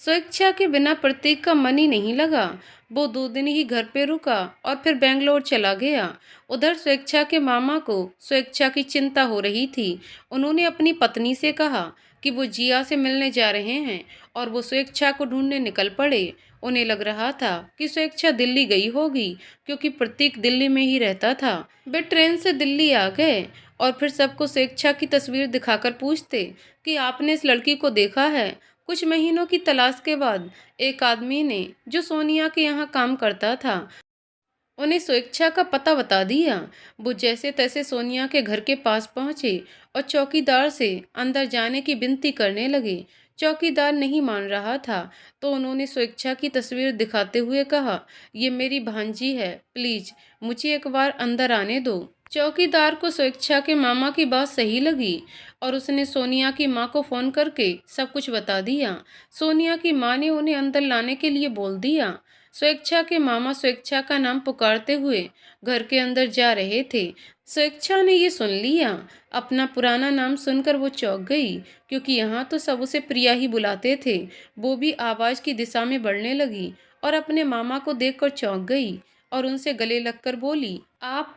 स्वेच्छा के बिना प्रतीक का मन ही नहीं लगा। वो 2 दिन ही घर पे रुका और फिर बेंगलोर चला गया। उधर स्वेच्छा के मामा को स्वेच्छा की चिंता हो रही थी। उन्होंने अपनी पत्नी से कहा कि वो जिया से मिलने जा रहे हैं और वो स्वेच्छा को ढूंढने निकल पड़े। उन्हें लग रहा था कि स्वेच्छा दिल्ली गई होगी, क्योंकि प्रतीक दिल्ली में ही रहता था। वे ट्रेन से दिल्ली आ गए और फिर सबको स्वेच्छा की तस्वीर दिखाकर पूछते कि आपने इस लड़की को देखा है। कुछ महीनों की तलाश के बाद एक आदमी ने, जो सोनिया के यहाँ काम करता था, उन्हें स्वेच्छा का पता बता दिया। वो जैसे तैसे सोनिया के घर के पास पहुंचे और चौकीदार से अंदर जाने की विनती करने लगे। चौकीदार नहीं मान रहा था, तो उन्होंने स्वेच्छा की तस्वीर दिखाते हुए कहा, ये मेरी भांजी है, प्लीज मुझे एक बार अंदर आने दो। चौकीदार को स्वेच्छा के मामा की बात सही लगी और उसने सोनिया की माँ को फोन करके सब कुछ बता दिया। सोनिया की माँ ने उन्हें अंदर लाने के लिए बोल दिया। स्वेच्छा के मामा स्वेच्छा का नाम पुकारते हुए घर के अंदर जा रहे थे। स्वेच्छा ने ये सुन लिया। अपना पुराना नाम सुनकर वो चौंक गई, क्योंकि यहाँ तो सब उसे प्रिया ही बुलाते थे। वो भी आवाज की दिशा में बढ़ने लगी और अपने मामा को देखकर चौंक गई और उनसे गले लगकर बोली, आप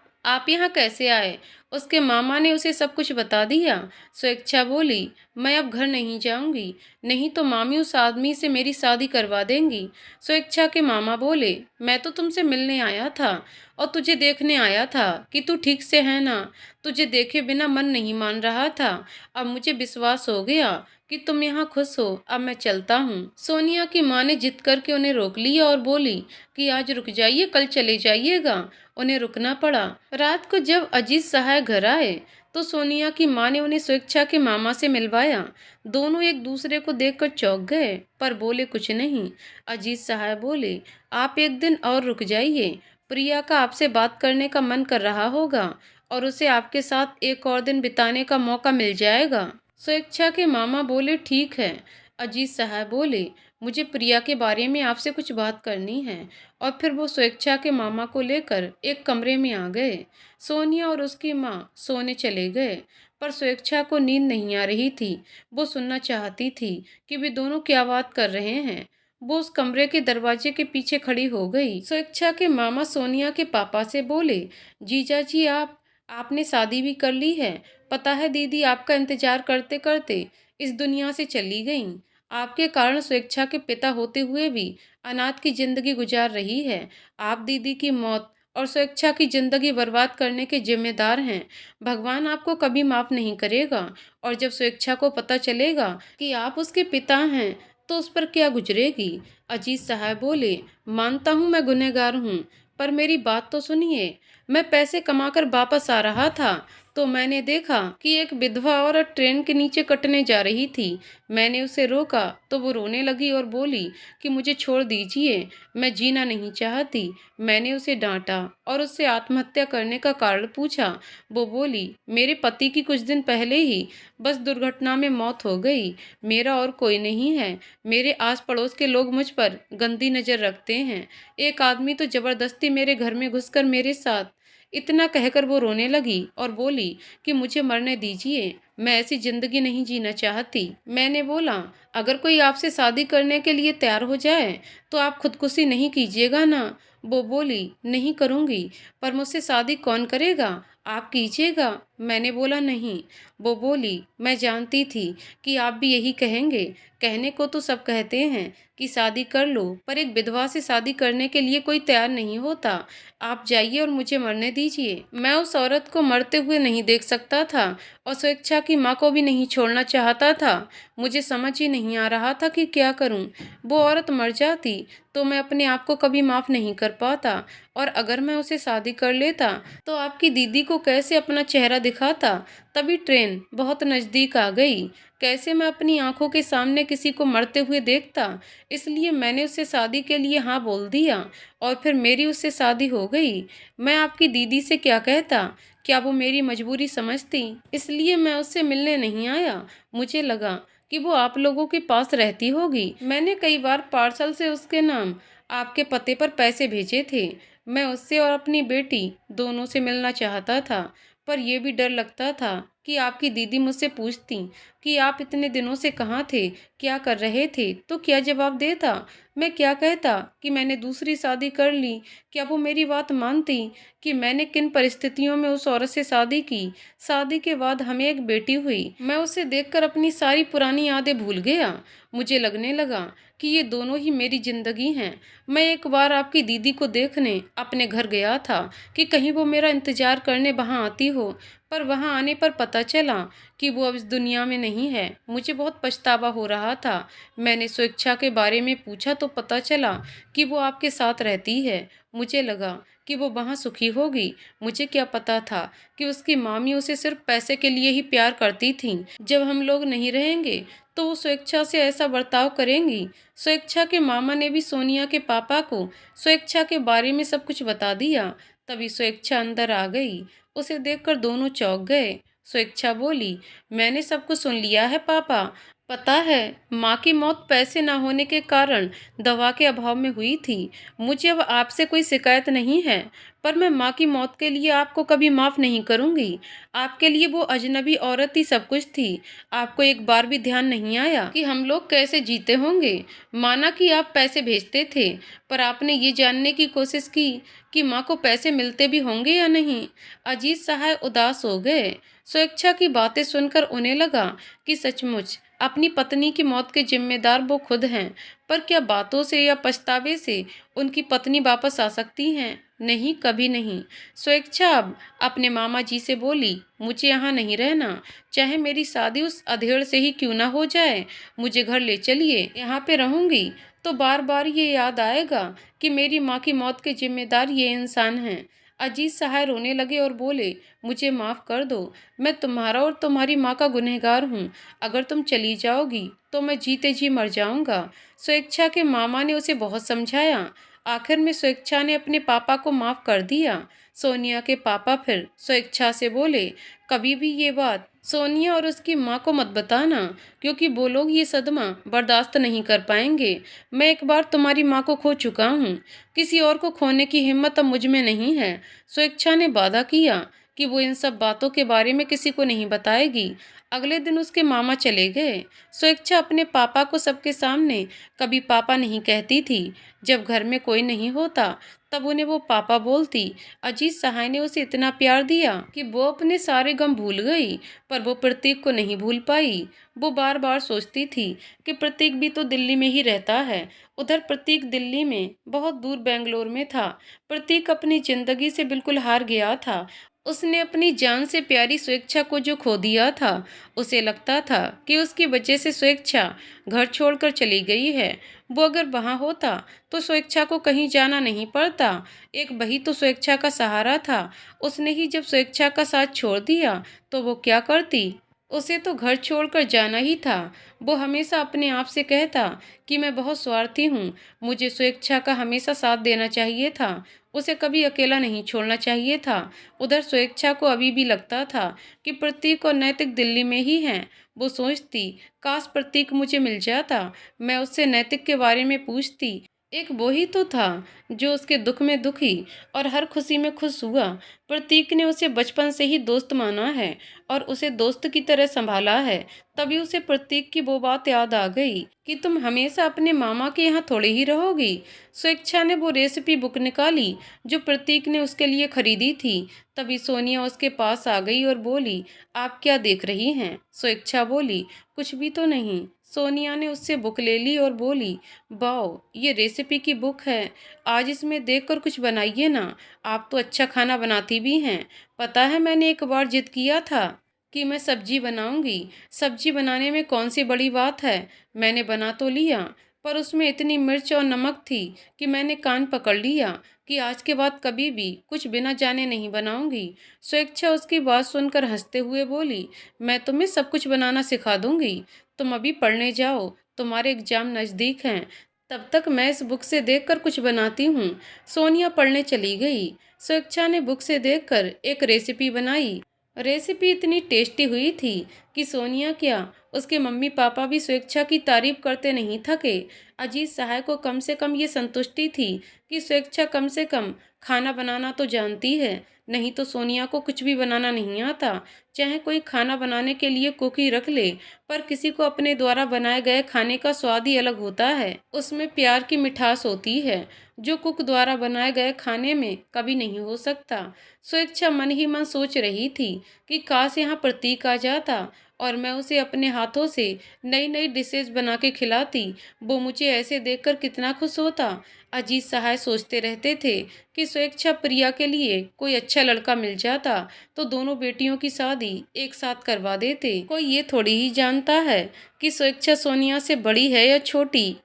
यहाँ कैसे आए? उसके मामा ने उसे सब कुछ बता दिया। स्वेच्छा बोली, मैं अब घर नहीं जाऊंगी, नहीं तो मामी उस आदमी से मेरी शादी करवा देंगी। स्वेच्छा के मामा बोले, मैं तो तुमसे मिलने आया था और तुझे देखने आया था कि तू ठीक से है ना। तुझे देखे बिना मन नहीं मान रहा था। अब मुझे विश्वास हो गया कि तुम यहाँ खुश हो। अब मैं चलता हूँ। सोनिया की माँ ने जिद करके उन्हें रोक लिया और बोली कि आज रुक जाइए, कल चले जाइएगा। उन्हें रुकना पड़ा। रात को जब अजीत सहाय घर आए तो सोनिया की माँ ने उन्हें स्वेच्छा के मामा से मिलवाया। दोनों एक दूसरे को देखकर चौंक गए, पर बोले कुछ नहीं। अजीत सहाय बोले, आप एक दिन और रुक जाइए। प्रिया का आपसे बात करने का मन कर रहा होगा और उसे आपके साथ एक और दिन बिताने का मौका मिल जाएगा। स्वेच्छा के मामा बोले, ठीक है। अजीत सहाय बोले, मुझे प्रिया के बारे में आपसे कुछ बात करनी है। और फिर वो स्वेच्छा के मामा को लेकर एक कमरे में आ गए। सोनिया और उसकी माँ सोने चले गए, पर स्वेच्छा को नींद नहीं आ रही थी। वो सुनना चाहती थी कि वे दोनों क्या बात कर रहे हैं। वो उस कमरे के दरवाजे के पीछे खड़ी हो गई। स्वेच्छा के मामा सोनिया के पापा से बोले, जीजा जी, आपने शादी भी कर ली है। पता है दीदी आपका इंतजार करते करते इस दुनिया से चली गईं। आपके कारण स्वेच्छा के पिता होते हुए भी अनाथ की जिंदगी गुजार रही है। आप दीदी की मौत और स्वेच्छा की जिंदगी बर्बाद करने के जिम्मेदार हैं। भगवान आपको कभी माफ नहीं करेगा। और जब स्वेच्छा को पता चलेगा कि आप उसके पिता हैं, तो उस पर क्या गुजरेगी। अजीत सहाय बोले, मानता हूँ मैं गुनहगार हूँ, पर मेरी बात तो सुनिए। मैं पैसे कमाकर वापस आ रहा था तो मैंने देखा कि एक विधवा औरत ट्रेन के नीचे कटने जा रही थी। मैंने उसे रोका तो वो रोने लगी और बोली कि मुझे छोड़ दीजिए, मैं जीना नहीं चाहती। मैंने उसे डांटा और उससे आत्महत्या करने का कारण पूछा। वो बोली, मेरे पति की कुछ दिन पहले ही बस दुर्घटना में मौत हो गई। मेरा और कोई नहीं है। मेरे आस पड़ोस के लोग मुझ पर गंदी नज़र रखते हैं। एक आदमी तो जबरदस्ती मेरे घर में घुसकर मेरे साथ। इतना कहकर वो रोने लगी और बोली कि मुझे मरने दीजिए, मैं ऐसी जिंदगी नहीं जीना चाहती। मैंने बोला, अगर कोई आपसे शादी करने के लिए तैयार हो जाए तो आप खुदकुशी नहीं कीजिएगा ना। वो बोली, नहीं करूँगी, पर मुझसे शादी कौन करेगा? आप कीजिएगा। मैंने बोला, नहीं। वो बोली, मैं जानती थी कि आप भी यही कहेंगे। कहने को तो सब कहते हैं कि शादी कर लो, पर एक विधवा से शादी करने के लिए कोई तैयार नहीं होता। आप जाइए और मुझे मरने दीजिए। मैं उस औरत को मरते हुए नहीं देख सकता था और स्वेच्छा की माँ को भी नहीं छोड़ना चाहता था। मुझे समझ ही नहीं आ रहा था कि क्या करूं। वो औरत मर जाती तो मैं अपने आप को कभी माफ़ नहीं कर पाता, और अगर मैं उसे शादी कर लेता तो आपकी दीदी को कैसे अपना चेहरा दिखाता। तभी ट्रेन बहुत नज़दीक आ गई। कैसे मैं अपनी आंखों के सामने किसी को मरते हुए देखता। इसलिए मैंने उससे शादी के लिए हाँ बोल दिया और फिर मेरी उससे शादी हो गई। मैं आपकी दीदी से क्या कहता? क्या वो मेरी मजबूरी समझती? इसलिए मैं उससे मिलने नहीं आया। मुझे लगा कि वो आप लोगों के पास रहती होगी। मैंने कई बार पार्सल से उसके नाम आपके पते पर पैसे भेजे थे। मैं उससे और अपनी बेटी दोनों से मिलना चाहता था, पर यह भी डर लगता था कि आपकी दीदी मुझसे पूछती कि आप इतने दिनों से कहाँ थे, क्या कर रहे थे, तो क्या जवाब देता? मैं क्या कहता कि मैंने दूसरी शादी कर ली? क्या वो मेरी बात मानती कि मैंने किन परिस्थितियों में उस औरत से शादी की? शादी के बाद हमें एक बेटी हुई। मैं उसे देखकर अपनी सारी पुरानी यादें भूल गया। मुझे लगने लगा कि ये दोनों ही मेरी जिंदगी हैं। मैं एक बार आपकी दीदी को देखने अपने घर गया था कि कहीं वो मेरा इंतजार करने वहाँ आती हो, पर वहाँ आने पर पता चला कि वो अब इस दुनिया में नहीं है। मुझे बहुत पछतावा हो रहा था। मैंने स्वेच्छा के बारे में पूछा तो पता चला कि वो आपके साथ रहती है। मुझे लगा कि वो वहाँ सुखी होगी। मुझे क्या पता था कि उसकी मामी उसे सिर्फ पैसे के लिए ही प्यार करती थी। जब हम लोग नहीं रहेंगे तो वो स्वेच्छा से ऐसा बर्ताव करेंगी। स्वेच्छा के मामा ने भी सोनिया के पापा को स्वेच्छा के बारे में सब कुछ बता दिया। तभी स्वेच्छा अंदर आ गई। उसे देखकर दोनों चौंक गए। स्वेच्छा बोली, मैंने सब कुछ सुन लिया है पापा। पता है, माँ की मौत पैसे ना होने के कारण दवा के अभाव में हुई थी। मुझे अब आपसे कोई शिकायत नहीं है, पर मैं माँ की मौत के लिए आपको कभी माफ़ नहीं करूँगी। आपके लिए वो अजनबी औरत ही सब कुछ थी। आपको एक बार भी ध्यान नहीं आया कि हम लोग कैसे जीते होंगे। माना कि आप पैसे भेजते थे, पर आपने ये जानने की कोशिश की कि माँ को पैसे मिलते भी होंगे या नहीं। अजीत सहाय उदास हो गए। स्वेच्छा की बातें सुनकर उन्हें लगा कि सचमुच अपनी पत्नी की मौत के जिम्मेदार वो खुद हैं। पर क्या बातों से या पछतावे से उनकी पत्नी वापस आ सकती हैं? नहीं, कभी नहीं। स्वेच्छा अब अपने मामा जी से बोली, मुझे यहाँ नहीं रहना, चाहे मेरी शादी उस अधेड़ से ही क्यों ना हो जाए। मुझे घर ले चलिए, यहाँ पे रहूंगी तो बार बार ये याद आएगा कि मेरी माँ की मौत के जिम्मेदार ये इंसान हैं। अजीत सहाय रोने लगे और बोले, मुझे माफ़ कर दो, मैं तुम्हारा और तुम्हारी माँ का गुनहगार हूँ। अगर तुम चली जाओगी तो मैं जीते जी मर जाऊंगा। स्वेच्छा के मामा ने उसे बहुत समझाया। आखिर में स्वेच्छा ने अपने पापा को माफ़ कर दिया। सोनिया के पापा फिर स्वेच्छा से बोले, कभी भी ये बात सोनिया और उसकी माँ को मत बताना, क्योंकि वो लोग ये सदमा बर्दाश्त नहीं कर पाएंगे। मैं एक बार तुम्हारी माँ को खो चुका हूँ, किसी और को खोने की हिम्मत अब मुझ में नहीं है। स्वेच्छा ने वादा किया कि वो इन सब बातों के बारे में किसी को नहीं बताएगी। अगले दिन उसके मामा चले गए। स्वेच्छा अपने पापा को सबके सामने कभी पापा नहीं कहती थी। जब घर में कोई नहीं होता तब उन्हें वो पापा बोलती। अजीत सहाय ने उसे इतना प्यार दिया कि वो अपने सारे गम भूल गई, पर वो प्रतीक को नहीं भूल पाई। वो बार बार सोचती थी कि प्रतीक भी तो दिल्ली में ही रहता है। उधर प्रतीक दिल्ली में बहुत दूर बेंगलोर में था। प्रतीक अपनी जिंदगी से बिल्कुल हार गया था। उसने अपनी जान से प्यारी स्वेच्छा को जो खो दिया था, उसे लगता था कि उसकी वजह से स्वेच्छा घर छोड़कर चली गई है। वो अगर वहाँ होता तो स्वेच्छा को कहीं जाना नहीं पड़ता। एक वही तो स्वेच्छा का सहारा था। उसने ही जब स्वेच्छा का साथ छोड़ दिया तो वो क्या करती? उसे तो घर छोड़कर जाना ही था। वो हमेशा अपने आप से कहता कि मैं बहुत स्वार्थी हूँ, मुझे स्वेच्छा का हमेशा साथ देना चाहिए था, उसे कभी अकेला नहीं छोड़ना चाहिए था। उधर स्वेच्छा को अभी भी लगता था कि प्रतीक और नैतिक दिल्ली में ही हैं। वो सोचती, काश प्रतीक मुझे मिल जाता, मैं उससे नैतिक के बारे में पूछती। एक वो ही तो था जो उसके दुख में दुखी और हर खुशी में खुश हुआ। प्रतीक ने उसे बचपन से ही दोस्त माना है और उसे दोस्त की तरह संभाला है। तभी उसे प्रतीक की वो बात याद आ गई कि तुम हमेशा अपने मामा के यहाँ थोड़े ही रहोगी। स्वेच्छा ने वो रेसिपी बुक निकाली जो प्रतीक ने उसके लिए खरीदी थी। तभी सोनिया उसके पास आ गई और बोली, आप क्या देख रही हैं? स्वेच्छा बोली, कुछ भी तो नहीं। सोनिया ने उससे बुक ले ली और बोली, वाओ, ये रेसिपी की बुक है, आज इसमें देखकर कुछ बनाइए ना। आप तो अच्छा खाना बनाती भी हैं। पता है, मैंने एक बार जिद किया था कि मैं सब्जी बनाऊंगी। सब्जी बनाने में कौन सी बड़ी बात है। मैंने बना तो लिया, पर उसमें इतनी मिर्च और नमक थी कि मैंने कान पकड़ लिया कि आज के बाद कभी भी कुछ बिना जाने नहीं बनाऊंगी। स्वेच्छा उसकी बात सुनकर हंसते हुए बोली, मैं तुम्हें सब कुछ बनाना सिखा दूंगी। तुम अभी पढ़ने जाओ, तुम्हारे एग्जाम नज़दीक हैं। तब तक मैं इस बुक से देखकर कुछ बनाती हूँ। सोनिया पढ़ने चली गई। स्वेच्छा ने बुक से देखकर एक रेसिपी बनाई। रेसिपी इतनी टेस्टी हुई थी कि सोनिया क्या, उसके मम्मी पापा भी स्वेच्छा की तारीफ करते नहीं थके। अजीत सहाय को कम से कम ये संतुष्टि थी कि स्वेच्छा कम से कम खाना बनाना तो जानती है, नहीं तो सोनिया को कुछ भी बनाना नहीं आता। चाहे कोई खाना बनाने के लिए कुक ही रख ले, पर किसी को अपने द्वारा बनाए गए खाने का स्वाद ही अलग होता है, उसमें प्यार की मिठास होती है, जो कुक द्वारा बनाए गए खाने में कभी नहीं हो सकता। स्वेच्छा मन ही मन सोच रही थी कि काश यहाँ प्रतीक आ जाता और मैं उसे अपने हाथों से नई नई डिशेज बना के खिलाती, वो मुझे ऐसे देखकर कितना खुश होता। अजीत सहाय सोचते रहते थे कि स्वेच्छा प्रिया के लिए कोई अच्छा लड़का मिल जाता तो दोनों बेटियों की शादी एक साथ करवा देते। कोई ये थोड़ी ही जानता है कि स्वेच्छा सोनिया से बड़ी है या छोटी।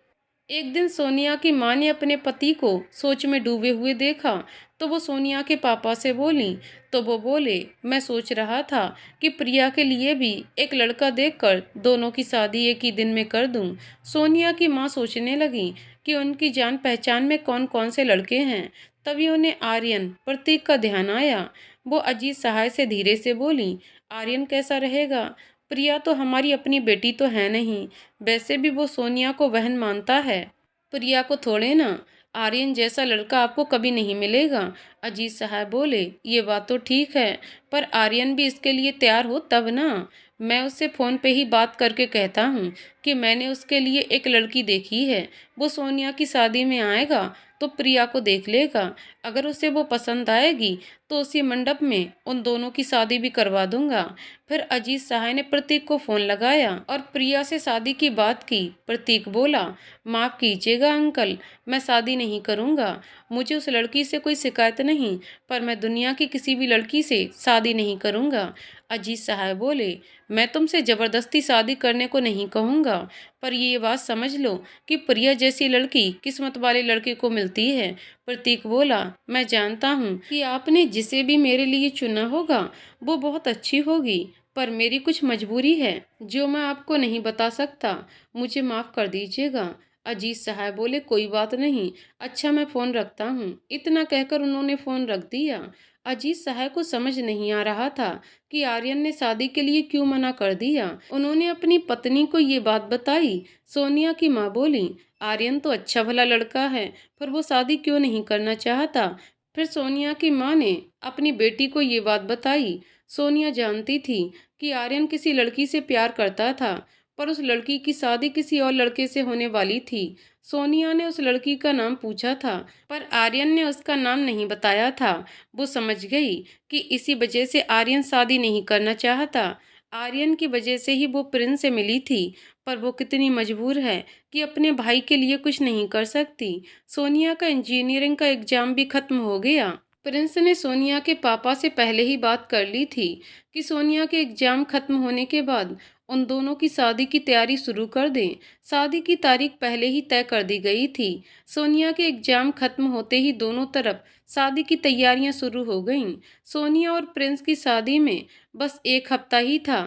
एक दिन सोनिया की माँ ने अपने पति को सोच में डूबे हुए देखा तो वो सोनिया के पापा से बोली, तो वो बोले, मैं सोच रहा था कि प्रिया के लिए भी एक लड़का देखकर दोनों की शादी एक ही दिन में कर दूं। सोनिया की माँ सोचने लगी कि उनकी जान पहचान में कौन कौन से लड़के हैं। तभी उन्हें आर्यन प्रतीक का ध्यान आया। वो अजीत सहाय से धीरे से बोली, आर्यन कैसा रहेगा? प्रिया तो हमारी अपनी बेटी तो है नहीं, वैसे भी वो सोनिया को बहन मानता है, प्रिया को थोड़े ना। आर्यन जैसा लड़का आपको कभी नहीं मिलेगा। अजीत सहाय बोले, ये बात तो ठीक है, पर आर्यन भी इसके लिए तैयार हो तब ना। मैं उससे फ़ोन पे ही बात करके कहता हूँ कि मैंने उसके लिए एक लड़की देखी है, वो सोनिया की शादी में आएगा तो प्रिया को देख लेगा। अगर उसे वो पसंद आएगी तो उसी मंडप में उन दोनों की शादी भी करवा दूंगा। फिर अजीत सहाय ने प्रतीक को फ़ोन लगाया और प्रिया से शादी की बात की। प्रतीक बोला, माफ़ कीजिएगा अंकल, मैं शादी नहीं करूँगा। मुझे उस लड़की से कोई शिकायत नहीं, पर मैं दुनिया की किसी भी लड़की से शादी नहीं करूँगा। अजीत सहाय बोले, मैं तुमसे ज़बरदस्ती शादी करने को नहीं कहूँगा, पर ये बात समझ लो कि प्रिया जैसी लड़की किस्मत वाले लड़के को मिलती है। प्रतीक बोला, मैं जानता हूँ कि आपने जिसे भी मेरे लिए चुना होगा वो बहुत अच्छी होगी, पर मेरी कुछ मजबूरी है जो मैं आपको नहीं बता सकता, मुझे माफ़ कर दीजिएगा। अजीत सहाय बोले, कोई बात नहीं, अच्छा मैं फ़ोन रखता हूँ। इतना कहकर उन्होंने फ़ोन रख दिया। अजीत सहाय को समझ नहीं आ रहा था कि आर्यन ने शादी के लिए क्यों मना कर दिया। उन्होंने अपनी पत्नी को ये बात बताई। सोनिया की माँ बोली, आर्यन तो अच्छा भला लड़का है, पर वो शादी क्यों नहीं करना चाहता। फिर सोनिया की माँ ने अपनी बेटी को ये बात बताई। सोनिया जानती थी कि आर्यन किसी लड़की से प्यार करता था, पर उस लड़की की शादी किसी और लड़के से होने वाली थी। सोनिया ने उस लड़की का नाम पूछा था, पर आर्यन ने उसका नाम नहीं बताया था। वो समझ गई कि इसी वजह से आर्यन शादी नहीं करना चाहता। आर्यन की वजह से ही वो प्रिंस से मिली थी, पर वो कितनी मजबूर है कि अपने भाई के लिए कुछ नहीं कर सकती। सोनिया का इंजीनियरिंग का एग्जाम भी खत्म हो गया। प्रिंस ने सोनिया के पापा से पहले ही बात कर ली थी कि सोनिया के एग्जाम खत्म होने के बाद उन दोनों की शादी की तैयारी शुरू कर दें। शादी की तारीख पहले ही तय कर दी गई थी। सोनिया के एग्जाम खत्म होते ही दोनों तरफ शादी की तैयारियां शुरू हो गईं। सोनिया और प्रिंस की शादी में बस एक हफ्ता ही था।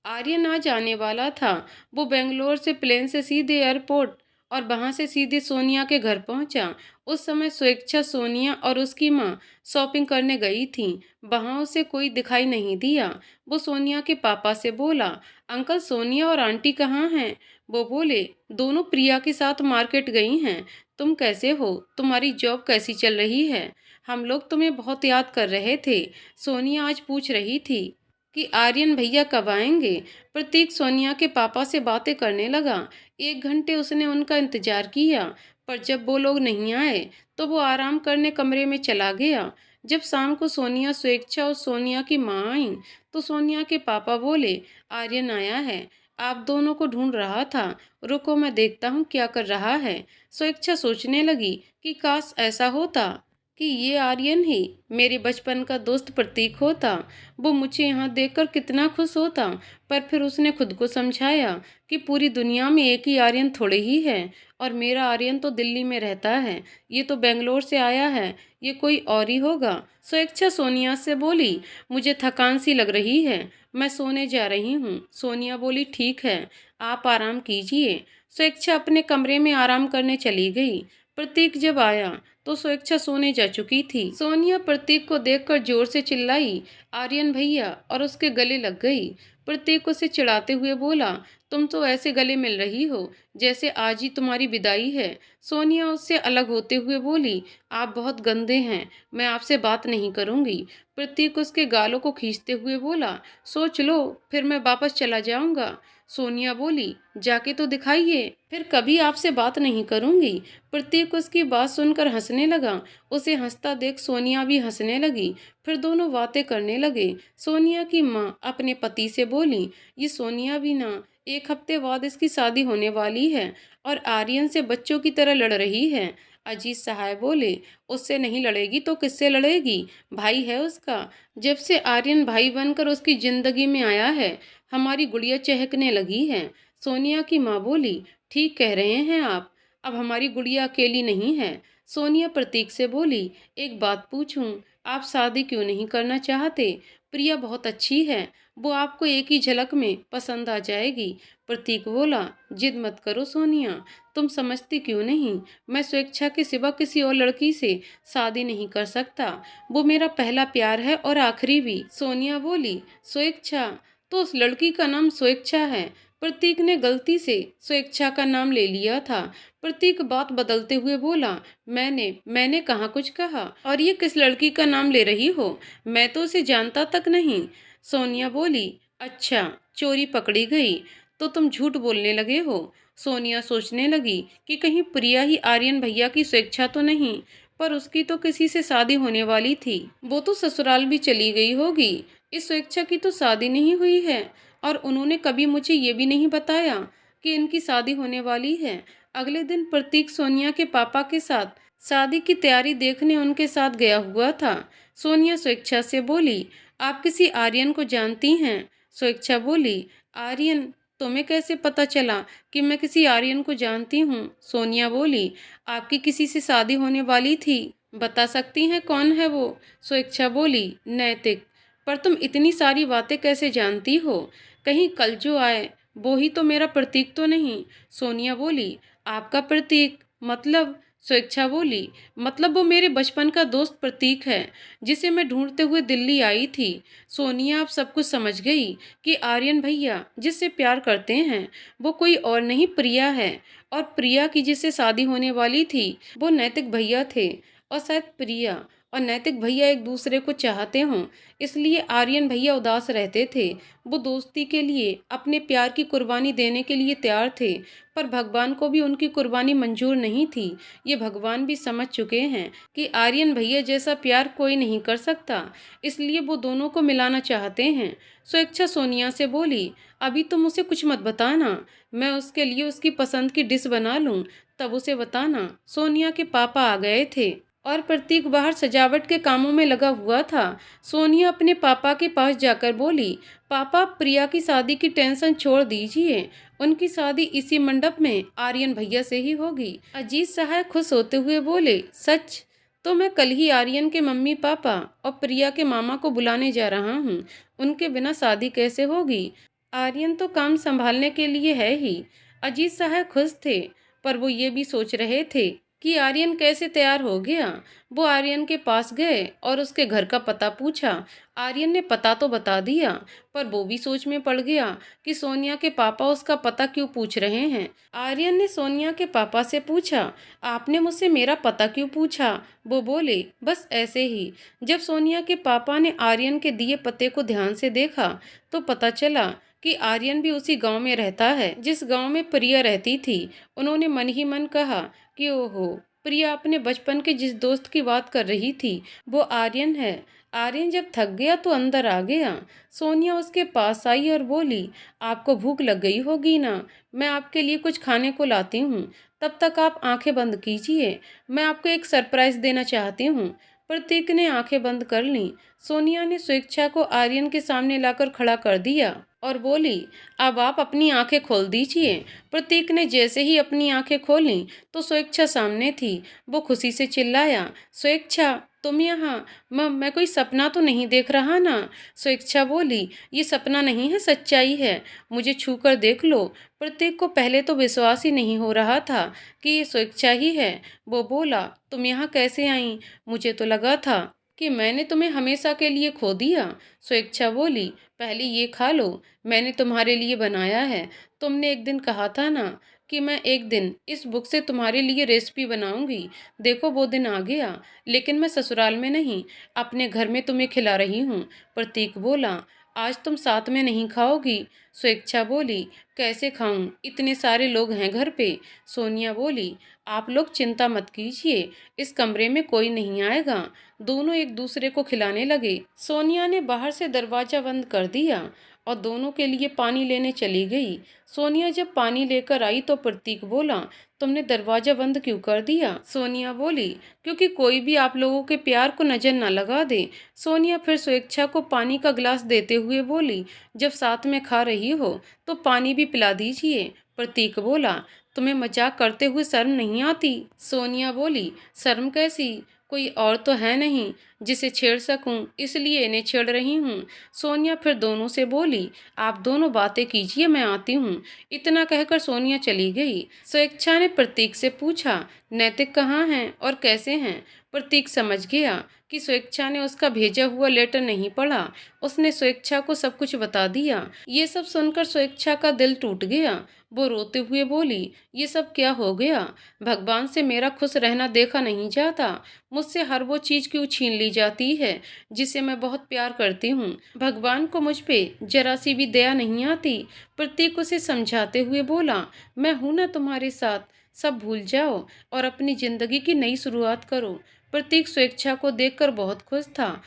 आर्यन आज आने वाला था। वो बेंगलोर से प्लेन से सीधे एयरपोर्ट और वहां से सीधे सोनिया के घर पहुंचा। उस समय स्वेच्छा सोनिया और उसकी माँ शॉपिंग करने गई थी। वहां उसे कोई दिखाई नहीं दिया। वो सोनिया के पापा से बोला, अंकल सोनिया और आंटी कहाँ हैं? वो बोले, दोनों प्रिया के साथ मार्केट गई हैं। तुम कैसे हो? तुम्हारी जॉब कैसी चल रही है? हम लोग तुम्हें बहुत याद कर रहे थे। सोनिया आज पूछ रही थी कि आर्यन भैया कब आएंगे। प्रतीक सोनिया के पापा से बातें करने लगा। 1 घंटे उसने उनका इंतजार किया, पर जब वो लोग नहीं आए तो वो आराम करने कमरे में चला गया। जब शाम को सोनिया, स्वेच्छा और सोनिया की माँ आई तो सोनिया के पापा बोले, आर्यन आया है, आप दोनों को ढूंढ रहा था, रुको मैं देखता हूँ क्या कर रहा है। स्वेच्छा सोचने लगी कि काश ऐसा होता कि ये आर्यन ही मेरे बचपन का दोस्त प्रतीक होता, वो मुझे यहाँ देखकर कितना खुश होता। पर फिर उसने खुद को समझाया कि पूरी दुनिया में एक ही आर्यन थोड़े ही है, और मेरा आर्यन तो दिल्ली में रहता है, ये तो बेंगलोर से आया है, ये कोई और ही होगा। स्वेच्छा सोनिया से बोली, मुझे थकान सी लग रही है, मैं सोने जा रही हूँ। सोनिया बोली, ठीक है, आप आराम कीजिए। स्वेच्छा अपने कमरे में आराम करने चली गई। प्रतीक जब आया तो स्वेच्छा सोने जा चुकी थी। सोनिया प्रतीक को देखकर जोर से चिल्लाई, आर्यन भैया, और उसके गले लग गई। प्रतीक उसे चिढ़ाते हुए बोला, तुम तो ऐसे गले मिल रही हो जैसे आज ही तुम्हारी विदाई है। सोनिया उससे अलग होते हुए बोली, आप बहुत गंदे हैं, मैं आपसे बात नहीं करूंगी। प्रतीक उसके गालों को खींचते हुए बोला, सोच लो, फिर मैं वापस चला जाऊंगा। सोनिया बोली, जाके तो दिखाइए, फिर कभी आपसे बात नहीं करूंगी। प्रतीक उसकी बात सुनकर हंसने लगा। उसे हंसता देख सोनिया भी हंसने लगी। फिर दोनों बातें करने लगे। सोनिया की माँ अपने पति से बोली, ये सोनिया भी ना, एक हफ्ते बाद इसकी शादी होने वाली है और आर्यन से बच्चों की तरह लड़ रही है। अजीत सहाय बोले, उससे नहीं लड़ेगी तो किससे लड़ेगी, भाई है उसका। जब से आर्यन भाई बनकर उसकी जिंदगी में आया है, हमारी गुड़िया चहकने लगी है। सोनिया की माँ बोली, ठीक कह रहे हैं आप, अब हमारी गुड़िया अकेली नहीं है। सोनिया प्रतीक से बोली, एक बात पूछूं, आप शादी क्यों नहीं करना चाहते? प्रिया बहुत अच्छी है, वो आपको एक ही झलक में पसंद आ जाएगी। प्रतीक बोला, जिद मत करो सोनिया, तुम समझती क्यों नहीं, मैं स्वेच्छा के सिवा किसी और लड़की से शादी नहीं कर सकता। वो मेरा पहला प्यार है और आखिरी भी। सोनिया बोली, स्वेच्छा? तो उस लड़की का नाम स्वेच्छा है। प्रतीक ने गलती से स्वेच्छा का नाम ले लिया था। प्रतीक बात बदलते हुए बोला, मैंने कहाँ कुछ कहा, और ये किस लड़की का नाम ले रही हो, मैं तो उसे जानता तक नहीं। सोनिया बोली, अच्छा, चोरी पकड़ी गई, तो तुम झूठ बोलने लगे हो। सोनिया सोचने लगी कि कहीं प्रिया ही आर्यन भैया की स्वेच्छा तो नहीं, पर उसकी तो किसी से शादी होने वाली थी। वो तो ससुराल भी चली गई होगी। इस स्वेच्छा की तो शादी नहीं हुई है, और उन्होंने कभी मुझे ये भी नहीं बताया कि इनकी शादी होने वाली है। अगले दिन प्रतीक सोनिया के पापा के साथ शादी की तैयारी देखने उनके साथ गया हुआ था। सोनिया स्वेच्छा से बोली, आप किसी आर्यन को जानती हैं? स्वेच्छा बोली, आर्यन? तुम्हें कैसे पता चला कि मैं किसी आर्यन को जानती हूँ? सोनिया बोली, आपकी किसी से शादी होने वाली थी, बता सकती हैं कौन है वो? स्वेच्छा बोली, नैतिक। पर तुम इतनी सारी बातें कैसे जानती हो? कहीं कल जो आए वो ही तो मेरा प्रतीक तो नहीं? सोनिया बोली, आपका प्रतीक मतलब? स्वेच्छा बोली, मतलब वो मेरे बचपन का दोस्त प्रतीक है, जिसे मैं ढूंढते हुए दिल्ली आई थी। सोनिया अब सब कुछ समझ गई कि आर्यन भैया जिससे प्यार करते हैं वो कोई और नहीं, प्रिया है। और प्रिया की जिससे शादी होने वाली थी वो नैतिक भैया थे। और शायद प्रिया और नैतिक भैया एक दूसरे को चाहते हों, इसलिए आर्यन भैया उदास रहते थे। वो दोस्ती के लिए अपने प्यार की कुर्बानी देने के लिए तैयार थे, पर भगवान को भी उनकी कुर्बानी मंजूर नहीं थी। ये भगवान भी समझ चुके हैं कि आर्यन भैया जैसा प्यार कोई नहीं कर सकता, इसलिए वो दोनों को मिलाना चाहते हैं। स्वेच्छा सोनिया से बोली, अभी तुम उसे कुछ मत बताना, मैं उसके लिए उसकी पसंद की डिश बना लूं, तब उसे बताना। सोनिया के पापा आ गए थे और प्रतीक बाहर सजावट के कामों में लगा हुआ था। सोनिया अपने पापा के पास जाकर बोली, पापा, प्रिया की शादी की टेंशन छोड़ दीजिए, उनकी शादी इसी मंडप में आर्यन भैया से ही होगी। अजीत सहाय खुश होते हुए बोले, सच? तो मैं कल ही आर्यन के मम्मी पापा और प्रिया के मामा को बुलाने जा रहा हूँ, उनके बिना शादी कैसे होगी? आर्यन तो काम संभालने के लिए है ही। अजीत सहाय खुश थे, पर वो ये भी सोच रहे थे कि आर्यन कैसे तैयार हो गया। वो आर्यन के पास गए और उसके घर का पता पूछा। आर्यन ने पता तो बता दिया, पर वो भी सोच में पड़ गया कि सोनिया के पापा उसका पता क्यों पूछ रहे हैं। आर्यन ने सोनिया के पापा से पूछा, आपने मुझसे मेरा पता क्यों पूछा? वो बोले, बस ऐसे ही। जब सोनिया के पापा ने आर्यन के दिए पते को ध्यान से देखा तो पता चला कि आर्यन भी उसी गांव में रहता है जिस गांव में प्रिया रहती थी। उन्होंने मन ही मन कहा कि ओहो, प्रिया अपने बचपन के जिस दोस्त की बात कर रही थी वो आर्यन है। आर्यन जब थक गया तो अंदर आ गया। सोनिया उसके पास आई और बोली, आपको भूख लग गई होगी ना, मैं आपके लिए कुछ खाने को लाती हूँ, तब तक आप आंखें बंद कीजिए, मैं आपको एक सरप्राइज देना चाहती हूँ। प्रतीक ने आंखें बंद कर लीं। सोनिया ने स्वेच्छा को आर्यन के सामने लाकर खड़ा कर दिया और बोली, अब आप अपनी आंखें खोल दीजिए। प्रतीक ने जैसे ही अपनी आंखें खोलीं तो स्वेच्छा सामने थी। वो खुशी से चिल्लाया, स्वेच्छा, तुम यहाँ? मैं कोई सपना तो नहीं देख रहा ना? स्वेच्छा बोली, ये सपना नहीं है, सच्चाई है, मुझे छू कर देख लो। प्रतीक को पहले तो विश्वास ही नहीं हो रहा था कि ये स्वेच्छा ही है। वो बोला, तुम यहाँ कैसे आई? मुझे तो लगा था कि मैंने तुम्हें हमेशा के लिए खो दिया। स्वेच्छा बोली, पहले ये खा लो, मैंने तुम्हारे लिए बनाया है। तुमने एक दिन कहा था ना कि मैं एक दिन इस बुक से तुम्हारे लिए रेसिपी बनाऊंगी। देखो वो दिन आ गया, लेकिन मैं ससुराल में नहीं, अपने घर में तुम्हें खिला रही हूँ। प्रतीक बोला, आज तुम साथ में नहीं खाओगी? स्वेच्छा बोली, कैसे खाऊं, इतने सारे लोग हैं घर पे। सोनिया बोली, आप लोग चिंता मत कीजिए, इस कमरे में कोई नहीं आएगा। दोनों एक दूसरे को खिलाने लगे। सोनिया ने बाहर से दरवाजा बंद कर दिया और दोनों के लिए पानी लेने चली गई। सोनिया जब पानी लेकर आई तो प्रतीक बोला, तुमने दरवाजा बंद क्यों कर दिया? सोनिया बोली, क्योंकि कोई भी आप लोगों के प्यार को नजर न लगा दे। सोनिया फिर स्वेच्छा को पानी का गिलास देते हुए बोली, जब साथ में खा रही हो तो पानी भी पिला दीजिए। प्रतीक बोला, तुम्हें मजाक करते हुए शर्म नहीं आती? सोनिया बोली, शर्म कैसी, कोई और तो है नहीं जिसे छेड़ सकूं, इसलिए इन्हें छेड़ रही हूँ। सोनिया फिर दोनों से बोली, आप दोनों बातें कीजिए, मैं आती हूँ। इतना कहकर सोनिया चली गई। स्वेच्छा ने प्रतीक से पूछा, नैतिक कहाँ हैं और कैसे हैं? प्रतीक समझ गया कि स्वेच्छा ने उसका भेजा हुआ लेटर नहीं पढ़ा। उसने स्वेच्छा को सब कुछ बता दिया। ये सब सुनकर स्वेच्छा का दिल टूट गया। वो रोते हुए बोली, ये सब क्या हो गया? भगवान से मेरा खुश रहना देखा नहीं जाता। मुझसे हर वो चीज़ क्यों छीन ली जाती है जिसे मैं बहुत प्यार करती हूँ। भगवान को मुझ पे जरा सी भी दया नहीं आती। प्रतीक उसे समझाते हुए बोला, मैं हूं ना तुम्हारे साथ, सब भूल जाओ और अपनी जिंदगी की नई शुरुआत करो। प्रतीक स्वेच्छा को देखकर बहुत खुश था।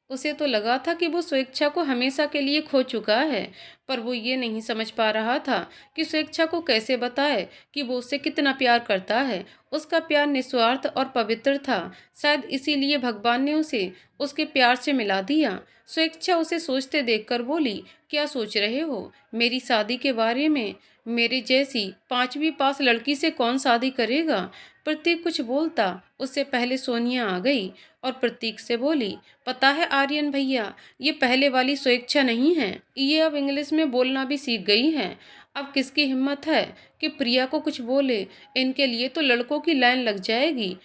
उसे तो लगा था कि वो स्वेच्छा को हमेशा के लिए खो चुका है, पर वो ये नहीं समझ पा रहा था कि स्वेच्छा को कैसे बताए कि वो उससे कितना प्यार करता है। उसका प्यार निस्वार्थ और पवित्र था। शायद इसीलिए भगवान ने उसे उसके प्यार से मिला दिया। स्वेच्छा उसे सोचते देखकर बोली, क्या सोच रहे हो? मेरी शादी के बारे में? मेरे जैसी 5वीं पास लड़की से कौन शादी करेगा? प्रतीक कुछ बोलता उससे पहले सोनिया आ गई और प्रतीक से बोली, पता है आर्यन भैया, ये पहले वाली स्वेच्छा नहीं है, ये अब इंग्लिश में बोलना भी सीख गई है। अब किसकी हिम्मत है कि प्रिया को कुछ बोले? इनके लिए तो लड़कों की लाइन लग जाएगी।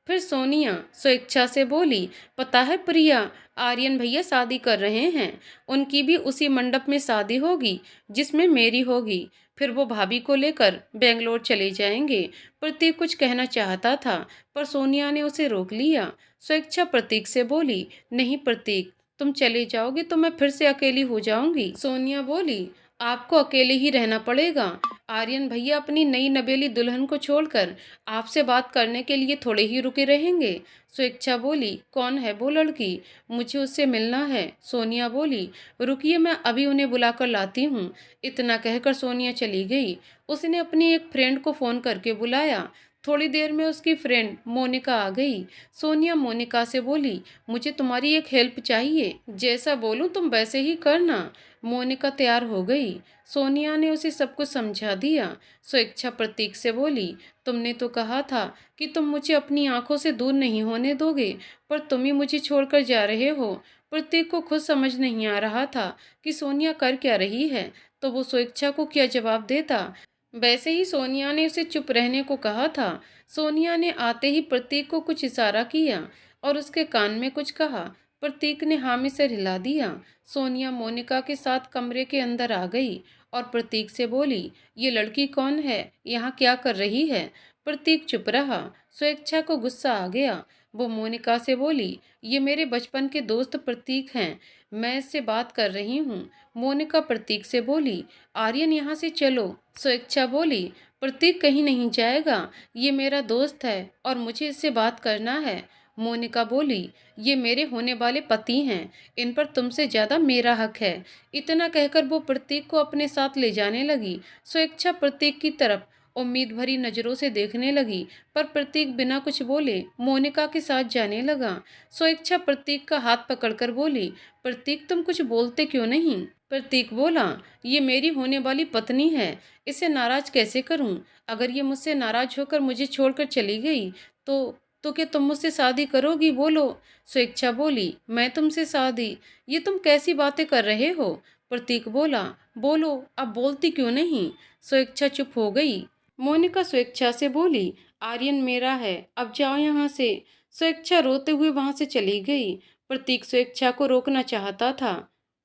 फिर सोनिया स्वेच्छा से बोली, पता है प्रिया, आर्यन भैया शादी कर रहे हैं। उनकी भी उसी मंडप में शादी होगी जिसमें मेरी होगी। फिर वो भाभी को लेकर बेंगलोर चले जाएंगे। प्रतीक कुछ कहना चाहता था, पर सोनिया ने उसे रोक लिया। स्वेच्छा प्रतीक से बोली, नहीं प्रतीक, तुम चले जाओगे तो मैं फिर से अकेली हो जाऊंगी। सोनिया बोली, आपको अकेले ही रहना पड़ेगा। आर्यन भैया अपनी नई नवेली दुल्हन को छोड़कर आपसे बात करने के लिए थोड़े ही रुके रहेंगे। स्वेच्छा बोली, कौन है वो लड़की? मुझे उससे मिलना है। सोनिया बोली, रुकिए, मैं अभी उन्हें बुलाकर लाती हूँ। इतना कहकर सोनिया चली गई। उसने अपनी एक फ्रेंड को फ़ोन करके बुलाया। थोड़ी देर में उसकी फ्रेंड मोनिका आ गई। सोनिया मोनिका से बोली, मुझे तुम्हारी एक हेल्प चाहिए, जैसा बोलूं तुम वैसे ही करना। मोनिका तैयार हो गई। सोनिया ने उसे सब कुछ समझा दिया। स्वेच्छा प्रतीक से बोली, तुमने तो कहा था कि तुम मुझे अपनी आंखों से दूर नहीं होने दोगे, पर तुम ही मुझे छोड़कर जा रहे हो। प्रतीक को खुद समझ नहीं आ रहा था कि सोनिया कर क्या रही है, तो वो स्वेच्छा को क्या जवाब देता। वैसे ही सोनिया ने उसे चुप रहने को कहा था। सोनिया ने आते ही प्रतीक को कुछ इशारा किया और उसके कान में कुछ कहा। प्रतीक ने हामी से हिला दिया। सोनिया मोनिका के साथ कमरे के अंदर आ गई और प्रतीक से बोली, ये लड़की कौन है, यहाँ क्या कर रही है? प्रतीक चुप रहा। स्वेच्छा को गुस्सा आ गया। वो मोनिका से बोली, ये मेरे बचपन के दोस्त प्रतीक हैं, मैं इससे बात कर रही हूँ। मोनिका प्रतीक से बोली, आर्यन यहाँ से चलो। स्वेच्छा बोली, प्रतीक कहीं नहीं जाएगा, ये मेरा दोस्त है और मुझे इससे बात करना है। मोनिका बोली, ये मेरे होने वाले पति हैं, इन पर तुमसे ज़्यादा मेरा हक है। इतना कहकर वो प्रतीक को अपने साथ ले जाने लगी। स्वेच्छा प्रतीक की तरफ उम्मीद भरी नज़रों से देखने लगी, पर प्रतीक बिना कुछ बोले मोनिका के साथ जाने लगा। स्वेच्छा प्रतीक का हाथ पकड़कर बोली, प्रतीक तुम कुछ बोलते क्यों नहीं? प्रतीक बोला, ये मेरी होने वाली पत्नी है, इसे नाराज कैसे करूं? अगर ये मुझसे नाराज होकर मुझे छोड़कर चली गई तो क्या तुम मुझसे शादी करोगी? बोलो। स्वेच्छा बोली, मैं तुमसे शादी? ये तुम कैसी बातें कर रहे हो? प्रतीक बोला, बोलो, अब बोलती क्यों नहीं? स्वेच्छा चुप हो गई। मोनिका स्वेच्छा से बोली, आर्यन मेरा है, अब जाओ यहाँ से। स्वेच्छा रोते हुए वहां से चली गई। प्रतीक स्वेच्छा को रोकना चाहता था,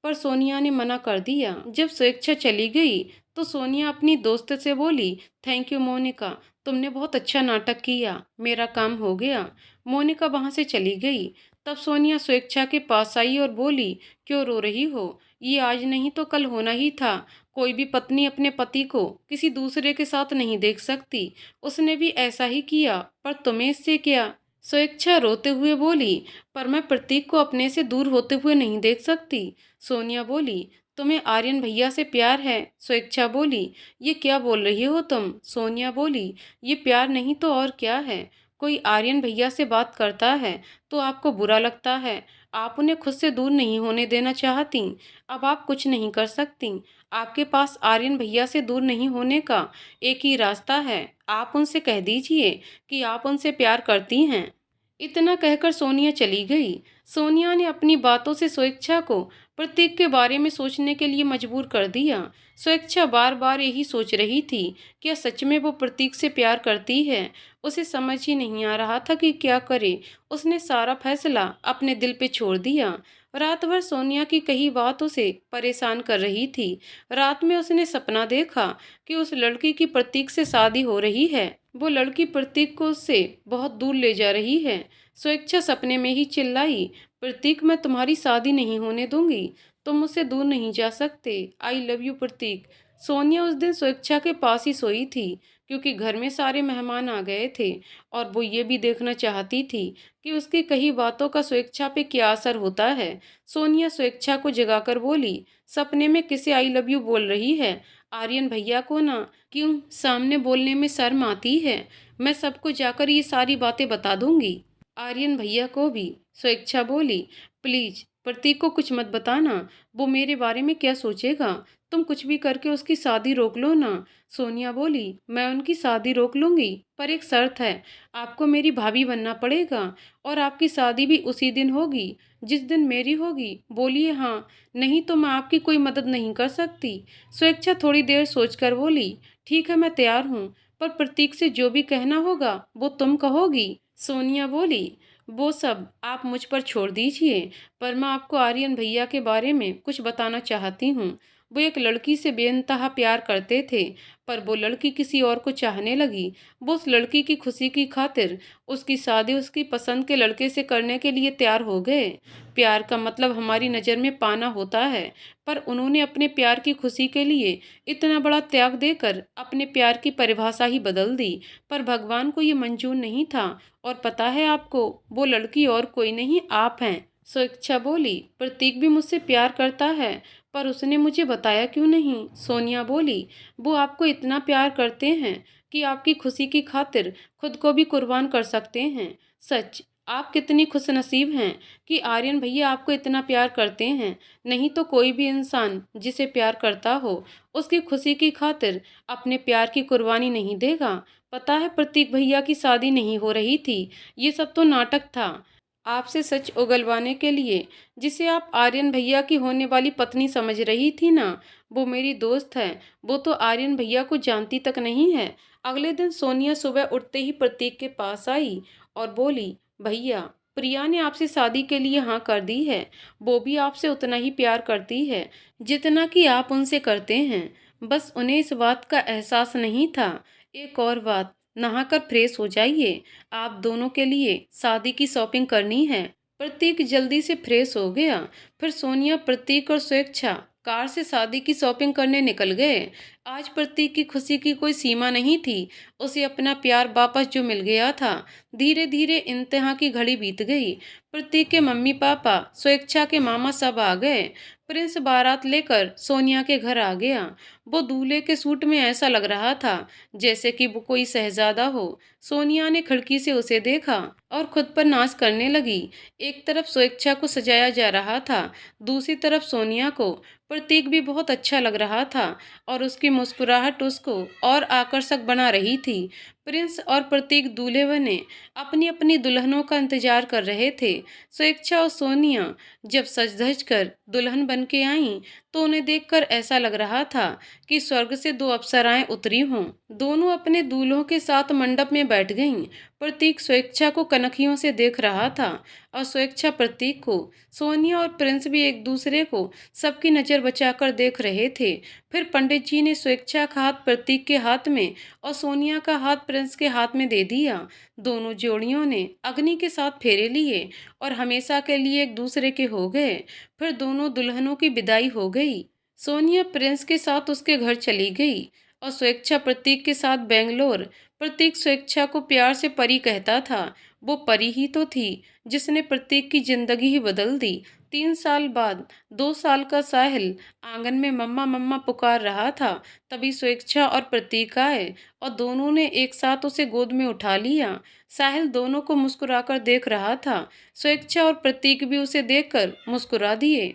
पर सोनिया ने मना कर दिया। जब स्वेच्छा चली गई तो सोनिया अपनी दोस्त से बोली, थैंक यू मोनिका, तुमने बहुत अच्छा नाटक किया, मेरा काम हो गया। मोनिका वहां से चली गई। तब सोनिया स्वेच्छा के पास आई और बोली, क्यों रो रही हो? ये आज नहीं तो कल होना ही था। कोई भी पत्नी अपने पति को किसी दूसरे के साथ नहीं देख सकती। उसने भी ऐसा ही किया, पर तुम्हें इससे क्या? स्वेच्छा रोते हुए बोली, पर मैं प्रतीक को अपने से दूर होते हुए नहीं देख सकती। सोनिया बोली, तुम्हें आर्यन भैया से प्यार है? स्वेच्छा बोली, ये क्या बोल रही हो तुम? सोनिया बोली, ये प्यार नहीं तो और क्या है? कोई आर्यन भैया से बात करता है तो आपको बुरा लगता है। आप उन्हें खुद से दूर नहीं होने देना चाहती। अब आप कुछ नहीं कर सकती। आपके पास आर्यन भैया से दूर नहीं होने का एक ही रास्ता है। आप उनसे कह दीजिए कि आप उनसे प्यार करती हैं। इतना कहकर सोनिया चली गई। सोनिया ने अपनी बातों से स्वेच्छा को प्रतीक के बारे में सोचने के लिए मजबूर कर दिया। स्वेच्छा बार बार यही सोच रही थी, क्या सच में वो प्रतीक से प्यार करती है? उसे समझ ही नहीं आ रहा था कि क्या करे। उसने सारा फैसला अपने दिल पे छोड़ दिया। रात भर सोनिया की कई बातों से परेशान कर रही थी। रात में उसने सपना देखा कि उस लड़की की प्रतीक से शादी हो रही है। वो लड़की प्रतीक को उससे बहुत दूर ले जा रही है। स्वेच्छा सपने में ही चिल्लाई, प्रतीक, मैं तुम्हारी शादी नहीं होने दूंगी। तुम मुझसे दूर नहीं जा सकते। आई लव यू प्रतीक। सोनिया उस दिन स्वेच्छा के पास ही सोई थी, क्योंकि घर में सारे मेहमान आ गए थे और वो ये भी देखना चाहती थी कि उसकी कही बातों का स्वेच्छा पे क्या असर होता है। सोनिया स्वेच्छा को जगाकर बोली, सपने में किसे आई लव यू बोल रही है? आर्यन भैया को ना। क्यों? सामने बोलने में शर्म आती है? मैं सबको जाकर ये सारी बातें बता दूंगी, आर्यन भैया को भी। स्वेच्छा बोली, प्लीज प्रतीक को कुछ मत बताना, वो मेरे बारे में क्या सोचेगा? तुम कुछ भी करके उसकी शादी रोक लो ना। सोनिया बोली, मैं उनकी शादी रोक लूंगी, पर एक शर्त है, आपको मेरी भाभी बनना पड़ेगा और आपकी शादी भी उसी दिन होगी जिस दिन मेरी होगी। बोलिए हाँ, नहीं तो मैं आपकी कोई मदद नहीं कर सकती। स्वेच्छा थोड़ी देर सोचकर बोली, ठीक है, मैं तैयार हूँ, पर प्रतीक से जो भी कहना होगा वो तुम कहोगी। सोनिया बोली, वो सब आप मुझ पर छोड़ दीजिए, पर मैं आपको आर्यन भैया के बारे में कुछ बताना चाहती हूँ। वो एक लड़की से बेइंतहा प्यार करते थे, पर वो लड़की किसी और को चाहने लगी। वो उस लड़की की खुशी की खातिर उसकी शादी उसकी पसंद के लड़के से करने के लिए तैयार हो गए। प्यार का मतलब हमारी नज़र में पाना होता है, पर उन्होंने अपने प्यार की खुशी के लिए इतना बड़ा त्याग देकर अपने प्यार की परिभाषा ही बदल दी। पर भगवान को ये मंजूर नहीं था, और पता है आपको, वो लड़की और कोई नहीं, आप हैं। स्वेच्छा बोली, प्रतीक भी मुझसे प्यार करता है, पर उसने मुझे बताया क्यों नहीं? सोनिया बोली, वो आपको इतना प्यार करते हैं कि आपकी खुशी की खातिर खुद को भी कुर्बान कर सकते हैं। सच, आप कितनी खुशनसीब हैं कि आर्यन भैया आपको इतना प्यार करते हैं। नहीं तो कोई भी इंसान जिसे प्यार करता हो, उसकी खुशी की खातिर अपने प्यार की कुर्बानी नहीं देगा। पता है, प्रतीक भैया की शादी नहीं हो रही थी, ये सब तो नाटक था, आपसे सच उगलवाने के लिए। जिसे आप आर्यन भैया की होने वाली पत्नी समझ रही थी ना, वो मेरी दोस्त है। वो तो आर्यन भैया को जानती तक नहीं है। अगले दिन सोनिया सुबह उठते ही प्रतीक के पास आई और बोली, भैया, प्रिया ने आपसे शादी के लिए हाँ कर दी है। वो भी आपसे उतना ही प्यार करती है जितना कि आप उनसे करते हैं। बस उन्हें इस बात का एहसास नहीं था। एक और बात, नहाकर फ्रेश हो जाइए, आप दोनों के लिए शादी की शॉपिंग करनी है। प्रतीक जल्दी से फ्रेश हो गया। फिर सोनिया, प्रतीक और स्वेच्छा कार से शादी की शॉपिंग करने निकल गए। आज प्रतीक की खुशी की कोई सीमा नहीं थी। उसे अपना प्यार वापस जो मिल गया था। धीरे धीरे इम्तिहान की घड़ी बीत गई। प्रतीक के मम्मी पापा, स्वेच्छा के मामा सब आ गए। प्रिंस बारात लेकर सोनिया के घर आ गया। वो दूल्हे के सूट में ऐसा लग रहा था जैसे कि वो कोई शहजादा हो। सोनिया ने खिड़की से उसे देखा और खुद पर नाज करने लगी। एक तरफ स्वेच्छा को सजाया जा रहा था, दूसरी तरफ सोनिया को। प्रतीक भी बहुत अच्छा लग रहा था और उसकी मुस्कुराहट उसको और आकर्षक बना रही थी। प्रिंस और प्रतीक दूल्हे बने अपनी अपनी दुल्हनों का इंतजार कर रहे थे। स्वेच्छा और सोनिया जब सज धज कर दुल्हन बन के आईं तो उन्हें देखकर ऐसा लग रहा था कि स्वर्ग से दो अप्सराएं उतरी हों। दोनों अपने दूल्हों के साथ मंडप में बैठ गईं। प्रतीक स्वेच्छा को कनखियों से देख रहा था और स्वेच्छा प्रतीक को। सोनिया और प्रिंस भी एक दूसरे को सबकी नज़र बचाकर देख रहे थे। फिर पंडित जी ने स्वेच्छा का हाथ प्रतीक के हाथ में और सोनिया का हाथ प्रिंस के हाथ में दे दिया। दोनों जोड़ियों ने अग्नि के साथ फेरे लिए और हमेशा के लिए एक दूसरे के हो गए। फिर दोनों दुल्हनों की विदाई हो गई। सोनिया प्रिंस के साथ उसके घर चली गई और स्वेच्छा प्रतीक के साथ बेंगलोर। प्रतीक स्वेच्छा को प्यार से परी कहता था। वो परी ही तो थी जिसने प्रतीक की जिंदगी ही बदल दी। 3 साल बाद 2 साल का साहिल आंगन में मम्मा मम्मा पुकार रहा था। तभी स्वेच्छा और प्रतीक आए और दोनों ने एक साथ उसे गोद में उठा लिया। साहिल दोनों को मुस्कुराकर देख रहा था। स्वेच्छा और प्रतीक भी उसे देखकर मुस्कुरा दिए।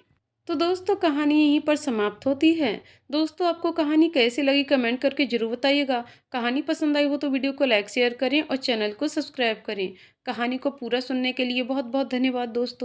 तो दोस्तों, कहानी यहीं पर समाप्त होती है। दोस्तों, आपको कहानी कैसी लगी कमेंट करके जरूर बताइएगा। कहानी पसंद आई हो तो वीडियो को लाइक शेयर करें और चैनल को सब्सक्राइब करें। कहानी को पूरा सुनने के लिए बहुत बहुत धन्यवाद दोस्तों।